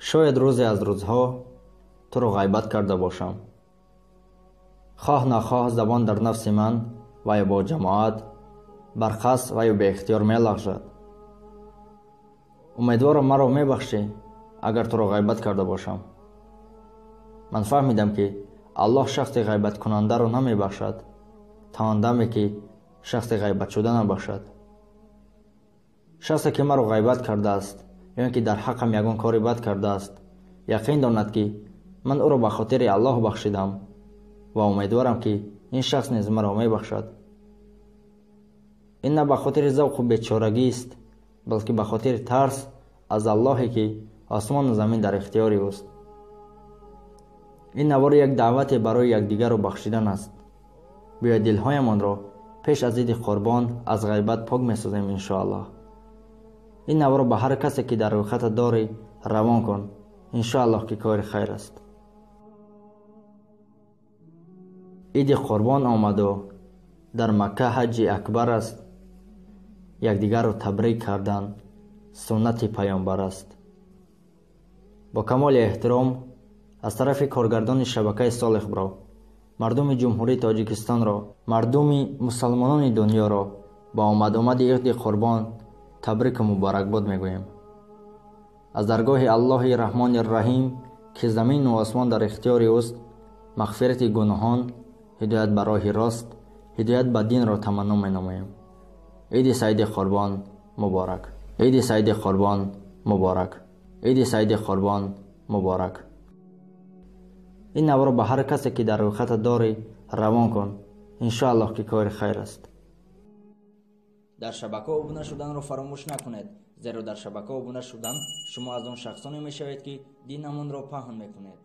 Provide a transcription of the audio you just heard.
شاید روزی از روزها تو رو غیبت کرده باشم. خواه نخواه زبان در نفس من و یا با جماعت برخاست و یا به اختیار می لغزد. امیدوارم مرا می بخشی اگر تو رو غیبت کرده باشم. من فهمیدم که الله شخص غیبت کننده رو نمی بخشد تا آن دمی که شخص غیبت شده نباشد. شخصی که مرا غیبت کرده است یا که در حقم یگان کاری بد کرده است یقین داند که من او را به خاطر الله بخشیدم و امیدوارم که این شخص نیز مرا می بخشد. این نه به خاطر ذوق و بیچارگی است بلکه به خاطر ترس از اللهی که آسمان و زمین در اختیار اوست. این نوار یک دعوت برای یکدیگر را بخشیدن است. بیا دلهایمان را پیش از عید قربان از غیبت پاک می‌سازیم ان شاء الله. این نوار به هر کسی که در روی خط داری روان کن ان شاء الله که کار خیر است. عید قربان آمد و در مکه حج اکبر است. یکدیگر را تبریک کردن سنت پیامبر است. با کمال احترام از طرف کارگردان شبکه صالح برا مردم جمهوری تاجیکستان را، مردم مسلمانان دنیا را با آمد عید قربان تبریک و مبارکباد میگویم. از درگاه الله رحمان الرحیم که زمین و آسمان در اختیار اوست مغفرت گناهان، هدایت به راه راست، هدایت به دین را تمنا مینماییم. عید سعید قربان مبارک. عید سعید قربان مبارک. عید سعید قربان مبارک. این نوار به هر کسی که در روی خط داری روان کن ان شاء الله که کار خیر است. در شبکه ابونه شدن را فراموش نکنید، زیرا در شبکه ابونه شدن شما از آن شخصانی میشوید که دینمان را پنهان میکنید.